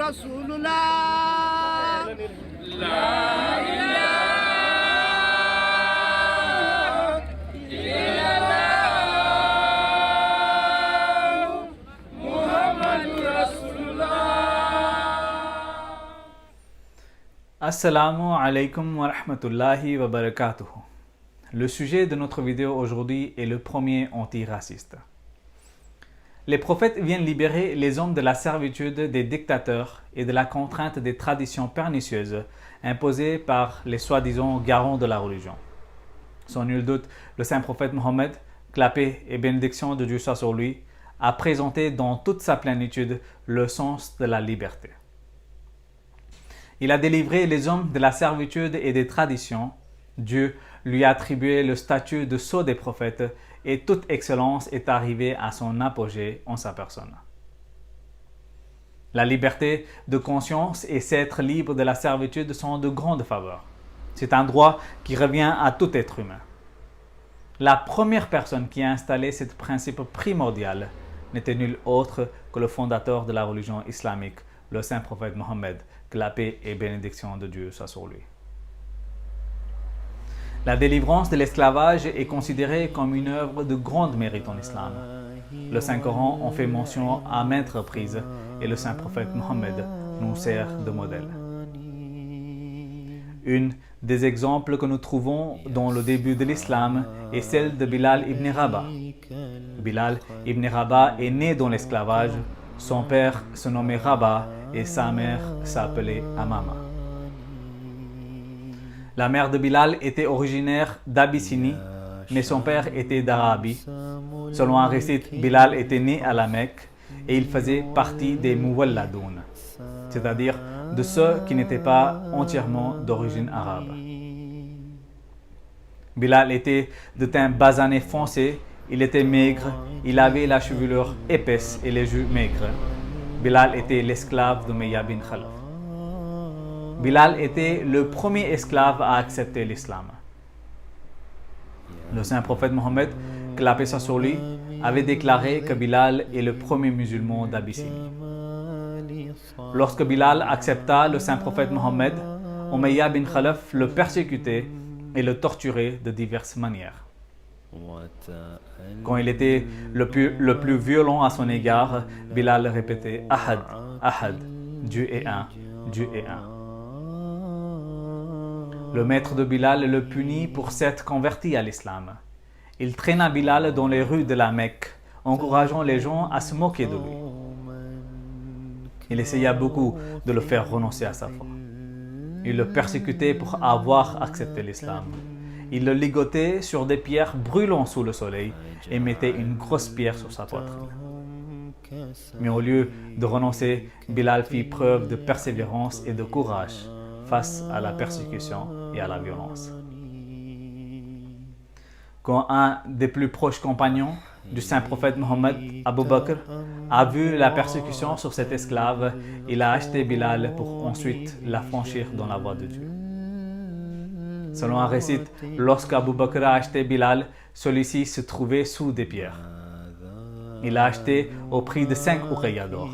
Rasulullah. Assalamu alaikum wa rahmatullahi wa barakatuh. Le sujet de notre vidéo aujourd'hui est le premier antiraciste. Les prophètes viennent libérer les hommes de la servitude des dictateurs et de la contrainte des traditions pernicieuses imposées par les soi-disant garants de la religion. Sans nul doute, le saint prophète Mohammed, que la paix et bénédiction de Dieu soit sur lui, a présenté dans toute sa plénitude le sens de la liberté. Il a délivré les hommes de la servitude et des traditions. Dieu lui a attribué le statut de sceau des prophètes et toute excellence est arrivée à son apogée en sa personne. La liberté de conscience et s'être libre de la servitude sont de grandes faveurs. C'est un droit qui revient à tout être humain. La première personne qui a installé ce principe primordial n'était nul autre que le fondateur de la religion islamique, le saint prophète Mohammed, que la paix et bénédiction de Dieu soient sur lui. La délivrance de l'esclavage est considérée comme une œuvre de grand mérite en islam. Le Saint-Coran en fait mention à maintes reprises et le saint prophète Mohammed nous sert de modèle. Une des exemples que nous trouvons dans le début de l'islam est celle de Bilal ibn Rabah. Bilal ibn Rabah est né dans l'esclavage. Son père se nommait Rabah et sa mère s'appelait Amama. La mère de Bilal était originaire d'Abyssinie, mais son père était d'Arabie. Selon un récit, Bilal était né à la Mecque et il faisait partie des Muwalladoun, c'est-à-dire de ceux qui n'étaient pas entièrement d'origine arabe. Bilal était de teint basané foncé, il était maigre, il avait la chevelure épaisse et les joues maigres. Bilal était l'esclave d'Umayya bin Khalaf. Bilal était le premier esclave à accepter l'islam. Le saint prophète Mohammed, que la paix soit sur lui, avait déclaré que Bilal est le premier musulman d'Abyssinie. Lorsque Bilal accepta le saint prophète Mohammed, Umayya bin Khalaf le persécutait et le torturait de diverses manières. Quand il était le plus violent à son égard, Bilal répétait « Ahad, Ahad, Dieu est un, Dieu est un ». Le maître de Bilal le punit pour s'être converti à l'islam. Il traîna Bilal dans les rues de la Mecque, encourageant les gens à se moquer de lui. Il essaya beaucoup de le faire renoncer à sa foi. Il le persécutait pour avoir accepté l'islam. Il le ligotait sur des pierres brûlant sous le soleil et mettait une grosse pierre sur sa poitrine. Mais au lieu de renoncer, Bilal fit preuve de persévérance et de courage face à la persécution et à la violence. Quand un des plus proches compagnons du saint prophète Mohammed, Abu Bakr, a vu la persécution sur cet esclave, il a acheté Bilal pour ensuite l'affranchir dans la voie de Dieu. Selon un récit, lorsque Abu Bakr a acheté Bilal, celui-ci se trouvait sous des pierres. Il l'a acheté au prix de 5 ouqiyas d'or.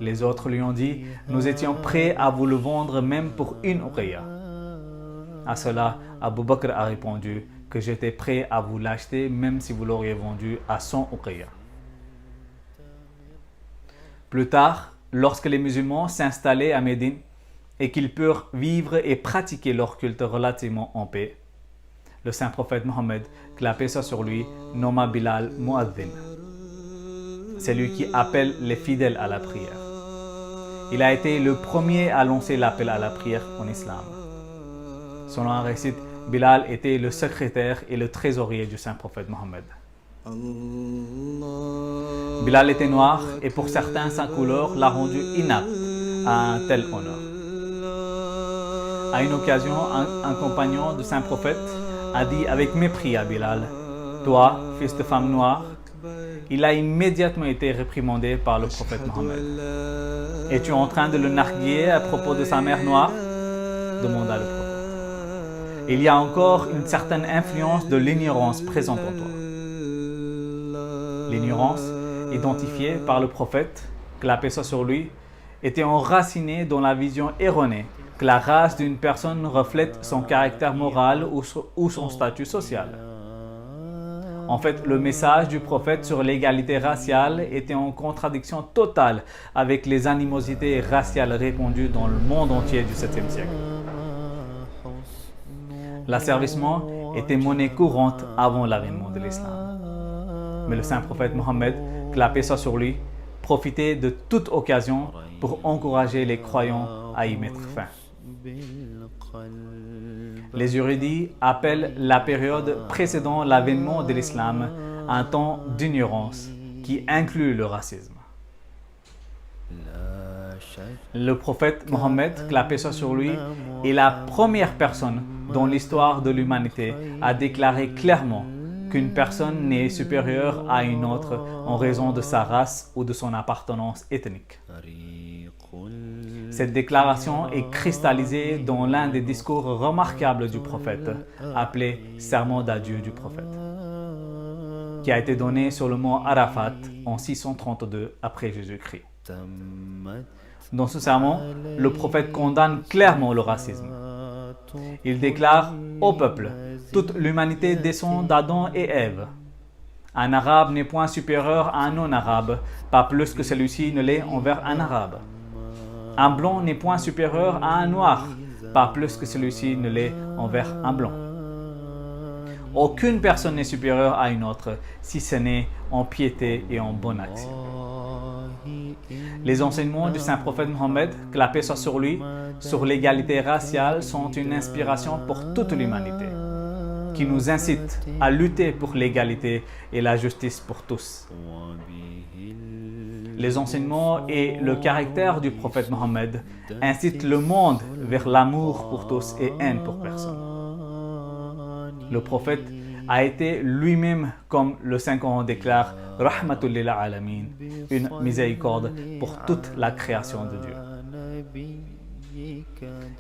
Les autres lui ont dit « Nous étions prêts à vous le vendre même pour 1 ouqiya ». À cela, Abu Bakr a répondu que j'étais prêt à vous l'acheter même si vous l'auriez vendu à 100 ouqiya. Plus tard, lorsque les musulmans s'installaient à Médine et qu'ils purent vivre et pratiquer leur culte relativement en paix, le saint prophète Mohammed, que la paix soit sur lui, nomma Bilal Mu'adhin. C'est lui qui appelle les fidèles à la prière. Il a été le premier à lancer l'appel à la prière en islam. Selon un récit, Bilal était le secrétaire et le trésorier du saint prophète Mohammed. Bilal était noir et pour certains sa couleur l'a rendu inapte à un tel honneur. À une occasion, un compagnon du saint prophète a dit avec mépris à Bilal « Toi, fils de femme noire », il a immédiatement été réprimandé par le prophète Mohammed. « Es-tu en train de le narguer à propos de sa mère noire ?» demanda le prophète. « Il y a encore une certaine influence de l'ignorance présente en toi. » L'ignorance, identifiée par le prophète, que la paix soit sur lui, était enraciné dans la vision erronée que la race d'une personne reflète son caractère moral ou son statut social. En fait, le message du prophète sur l'égalité raciale était en contradiction totale avec les animosités raciales répandues dans le monde entier du 7e siècle. L'asservissement était monnaie courante avant l'avènement de l'islam. Mais le saint prophète Mohammed, que la paix soit sur lui, profitait de toute occasion pour encourager les croyants à y mettre fin. Les érudits appellent la période précédant l'avènement de l'islam un temps d'ignorance qui inclut le racisme. Le prophète Mohammed, que la paix soit sur lui, est la première personne dans l'histoire de l'humanité à déclarer clairement qu'une personne n'est supérieure à une autre en raison de sa race ou de son appartenance ethnique. Cette déclaration est cristallisée dans l'un des discours remarquables du prophète, appelé « Sermon d'adieu du prophète », qui a été donné sur le mont Arafat en 632 après Jésus-Christ. Dans ce sermon, le prophète condamne clairement le racisme. Il déclare au peuple: toute l'humanité descend d'Adam et Ève. Un arabe n'est point supérieur à un non-arabe, pas plus que celui-ci ne l'est envers un arabe. Un blanc n'est point supérieur à un noir, pas plus que celui-ci ne l'est envers un blanc. Aucune personne n'est supérieure à une autre, si ce n'est en piété et en bonne action. Les enseignements du saint prophète Mohammed, que la paix soit sur lui, sur l'égalité raciale sont une inspiration pour toute l'humanité, qui nous incite à lutter pour l'égalité et la justice pour tous. Les enseignements et le caractère du prophète Mohammed incitent le monde vers l'amour pour tous et haine pour personne. Le prophète a été lui-même, comme le Saint-Coran déclare, « Rahmatul lil alamin », une miséricorde pour toute la création de Dieu.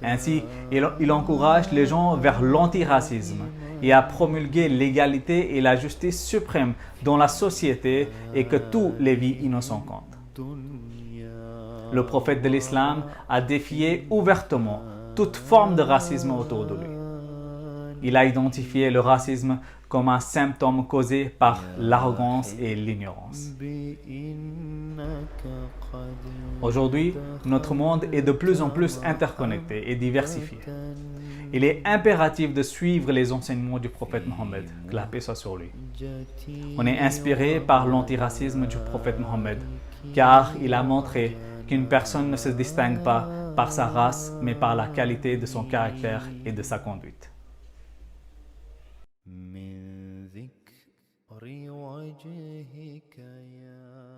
Ainsi, il encourage les gens vers l'antiracisme et à promulguer l'égalité et la justice suprême dans la société et que tous les vies innocents comptent. Le prophète de l'islam a défié ouvertement toute forme de racisme autour de lui. Il a identifié le racisme comme un symptôme causé par l'arrogance et l'ignorance. Aujourd'hui, notre monde est de plus en plus interconnecté et diversifié. Il est impératif de suivre les enseignements du prophète Mohammed, que la paix soit sur lui. On est inspiré par l'antiracisme du prophète Mohammed, car il a montré qu'une personne ne se distingue pas par sa race, mais par la qualité de son caractère et de sa conduite. من ذكر وجهك يا